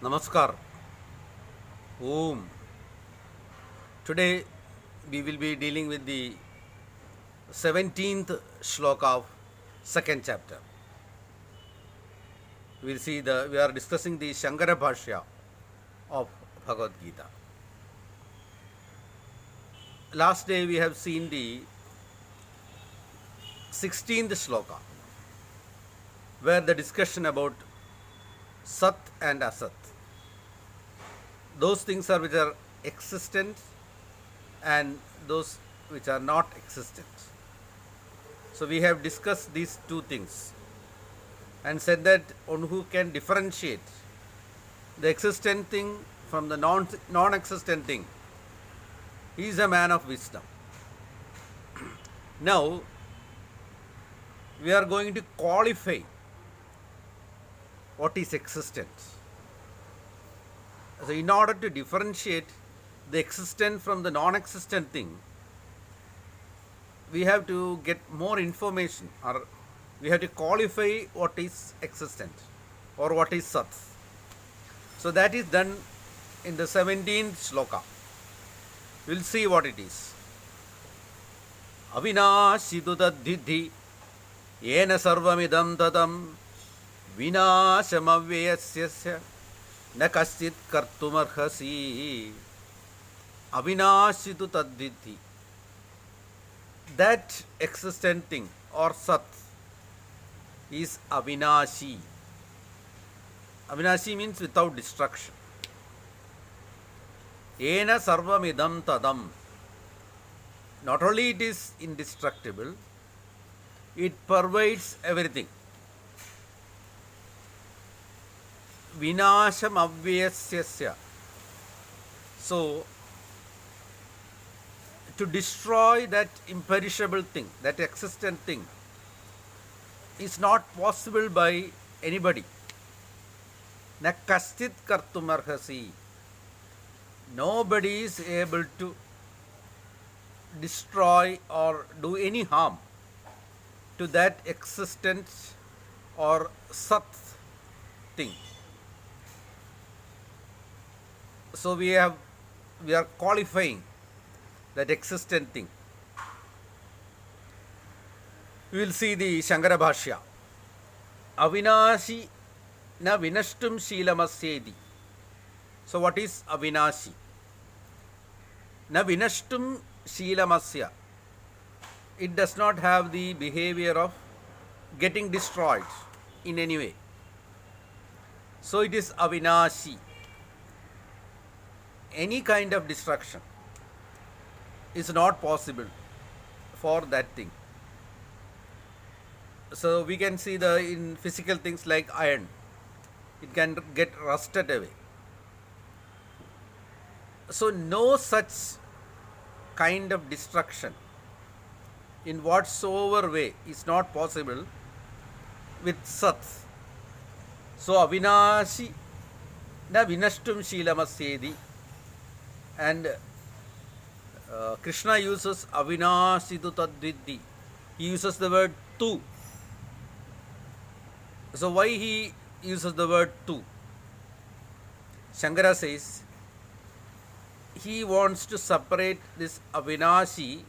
Namaskar. Om. Today we will be dealing with the 17th shloka of second chapter. We are discussing the Shankara Bhashya of Bhagavad Gita. Last day we have seen the 16th shloka where the discussion about Sat and Asat. Those things which are existent and those which are not existent. So we have discussed these two things and said that one who can differentiate the existent thing from the non-existent thing, he is a man of wisdom. Now we are going to qualify what is existent. So in order to differentiate the existent from the non-existent thing, we have to get more information, or we have to qualify what is existent or what is Sat. So that is done in the 17th shloka. We will see what it is. Avinashitu taddiddhi yena sarvamidam tadam vinashamavyasyasya na kaschit kartumarhasi. Avinashitu taddiddhi. That existent thing or Sat is Avinashi. Avinashi means without destruction. Ena sarvamidam tadam. Not only it is indestructible, it pervades everything. Vinasham avyasyasya. So, to destroy that imperishable thing, that existent thing, is not possible by anybody. Na kaschit kartumarhasi. Nobody is able to destroy or do any harm to that existent or Sat thing. So we are qualifying that existent thing. We will see the Shankara Bhashya. Avinashi na vinashtum sheelamasyedi. So what is Avinashi? Na vinashtum sheelamasya. It does not have the behavior of getting destroyed in any way. So it is Avinashi. Any kind of destruction is not possible for that thing. So we can see in physical things like iron, it can get rusted away. So no such kind of destruction in whatsoever way is not possible with Sat. So Avinashi na vinashtum sheelamasyedi. And Krishna uses Avinashitu tadviddhi. He uses the word tu. So why he uses the word tu? Shankara says he wants to separate this Avinashi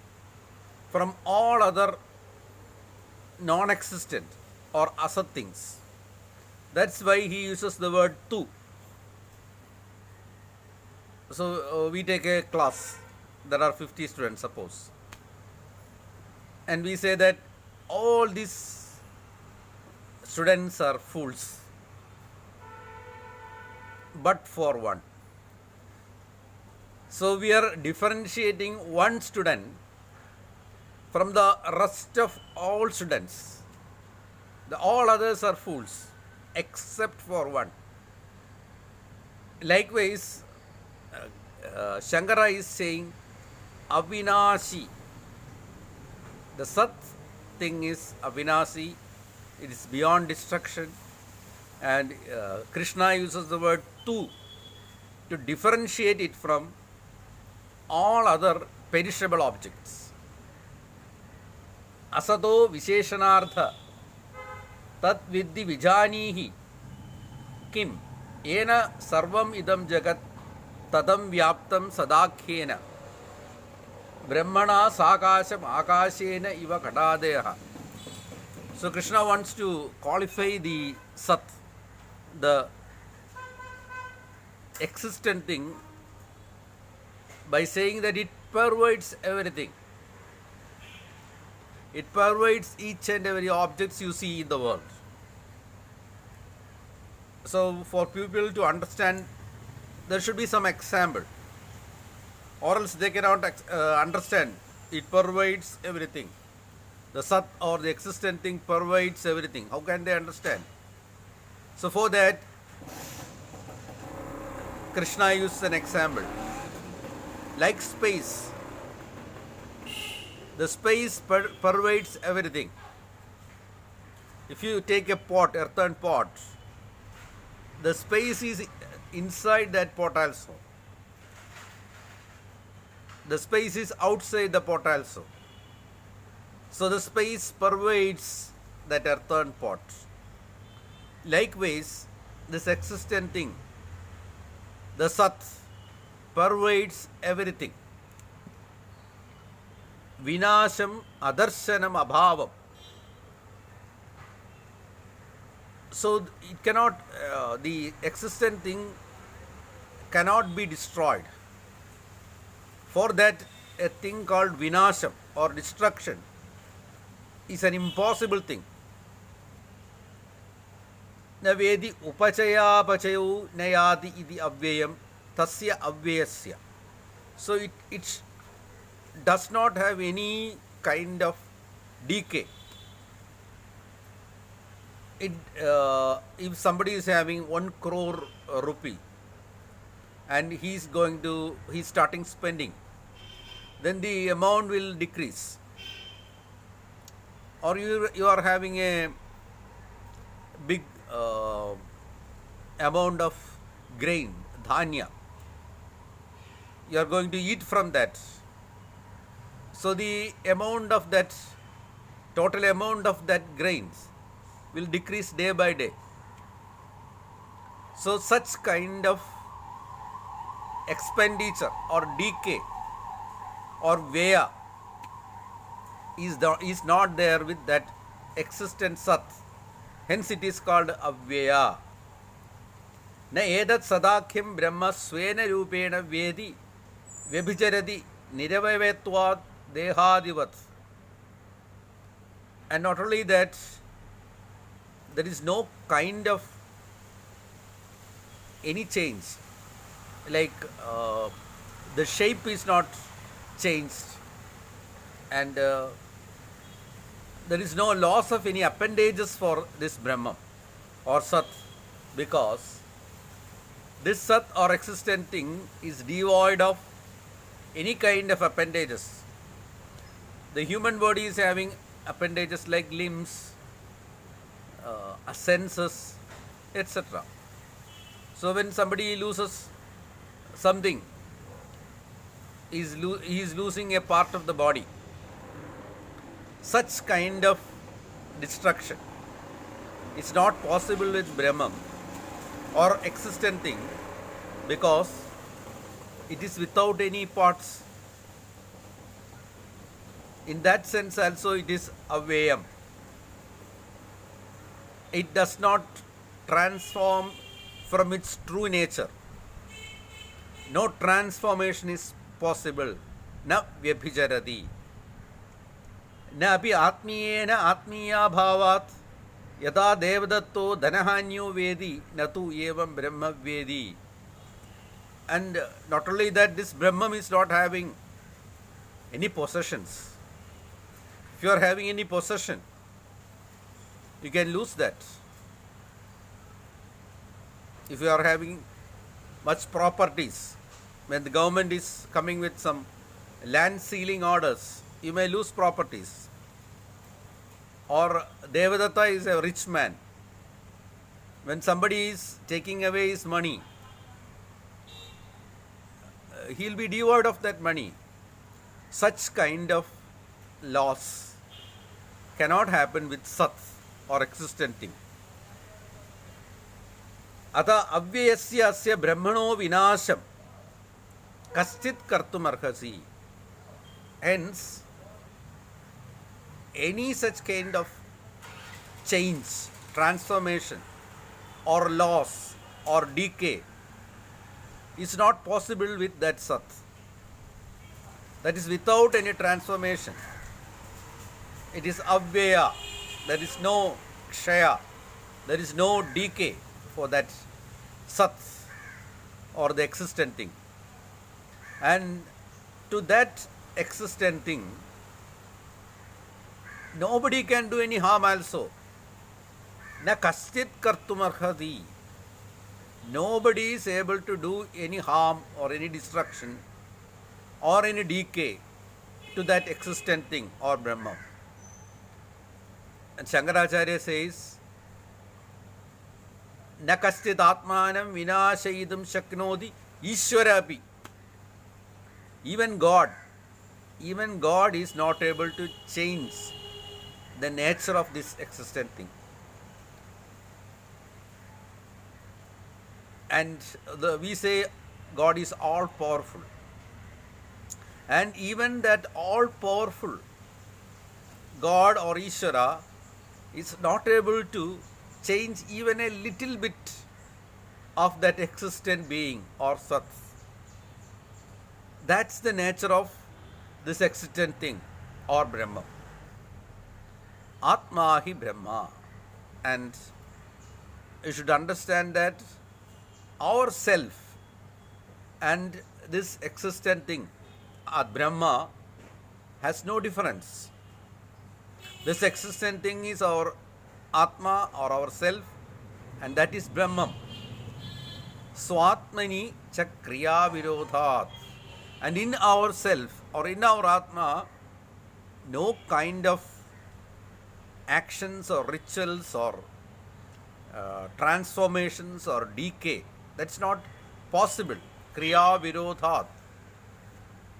from all other non-existent or asat things. That's why he uses the word tu. So we take a class, there are 50 students suppose, and we say that all these students are fools but for one. So we are differentiating one student from the rest of all students. All others are fools except for one. Likewise, Shankara is saying Avinashi. The Sat thing is Avinashi. It is beyond destruction. And Krishna uses the word tu to differentiate it from all other perishable objects. Asato visheshanartha tat vidhi vijanihi kim येन सर्वम इदम जगत तदम व्याप्तं सदाख्येन ब्रह्मणा साकाशम आकाशेन इव घटादयः. So Krishna wants to qualify the Sat, the existent thing, by saying that it pervades everything. It pervades each and every objects you see in the world. So for people to understand, there should be some example, or else they cannot understand. It pervades everything. The Sat or the existent thing pervades everything. How can they understand? So for that, Krishna uses an example. Like space. The space pervades everything. If you take a pot, earthen pot, the space is inside that pot also. The space is outside the pot also. So the space pervades that earthen pot. Likewise, this existent thing, the Sat, pervades everything. Vinasham adarshanam abhavam. So it cannot, the existent thing cannot be destroyed. For that, a thing called vinasham or destruction is an impossible thing. न वेदि उपचयापचयो न याति इति अव्ययम तस्य अव्ययस्य. So it does not have any kind of decay. If somebody is having 1 crore rupee and he's starting spending, then the amount will decrease. Or you are having a big amount of grain, dhanya. You are going to eat from that. So the amount of that, total amount of that grains will decrease day by day. So such kind of expenditure or decay or vaya is not there with that existent Sat. Hence it is called avyaya. Na edat sadakhyam brahma svena rupena vedi vyabhijarati niravayavetvat dehadivat. And not only that, there is no kind of any change. Like the shape is not changed, and there is no loss of any appendages for this Brahman or Sat, because this Sat or existent thing is devoid of any kind of appendages. The human body is having appendages like limbs, senses, etc. So when somebody loses something, he is losing a part of the body. Such kind of destruction is not possible with Brahman or existent thing, because it is without any parts. In that sense also it is avyayam. It does not transform from its true nature. No transformation is possible. Na vyabhijarati. Na api atmiyena atmiya bhavat yada devadatto dhanahanyo vedi natu evam brahma vedi. And not only that, this Brahman is not having any possessions. If you are having any possession, you can lose that. If you are having much properties, when the government is coming with some land sealing orders, you may lose properties. Or Devadatta is a rich man. When somebody is taking away his money, he will be devoid of that money. Such kind of loss cannot happen with Sat or existent thing. अतः अव्ययस्य अस्य ब्रह्मणो विनाशं कश्चित् कर्तुमर्हसि. Hence, any such kind of change, transformation, or loss, or decay is not possible with that Sat. That is without any transformation. It is Avyaya. There is no Kshaya. There is no decay for that Sat or the existent thing. And to that existent thing, nobody can do any harm also. Na kaschit kartumarhati. Nobody is able to do any harm or any destruction or any decay to that existent thing or Brahma. And Shankaracharya says, na kaschit atmanam vinashayidam shaknodi ishwarapi. Even God is not able to change the nature of this existent thing. And we say God is all powerful. And even that all powerful God or Ishvara is not able to change even a little bit of that existent being or Sat. That's the nature of this existent thing or Brahma. Atma hi Brahma. And you should understand that our self and this existent thing, Brahma, has no difference. This existent thing is our Atma or our self, and that is Brahman. Swatmani chakriya virodhat. And in ourself or in our Atma, no kind of actions or rituals or transformations or decay, that's not possible. Kriya virodhat.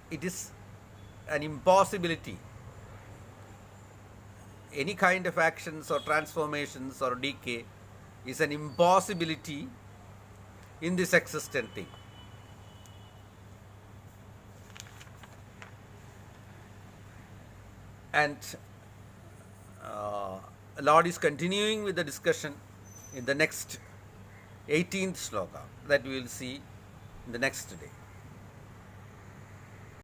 It is an impossibility. Any kind of actions or transformations or decay is an impossibility in this existent thing. And Lord is continuing with the discussion in the next 18th shloka that we will see in the next day.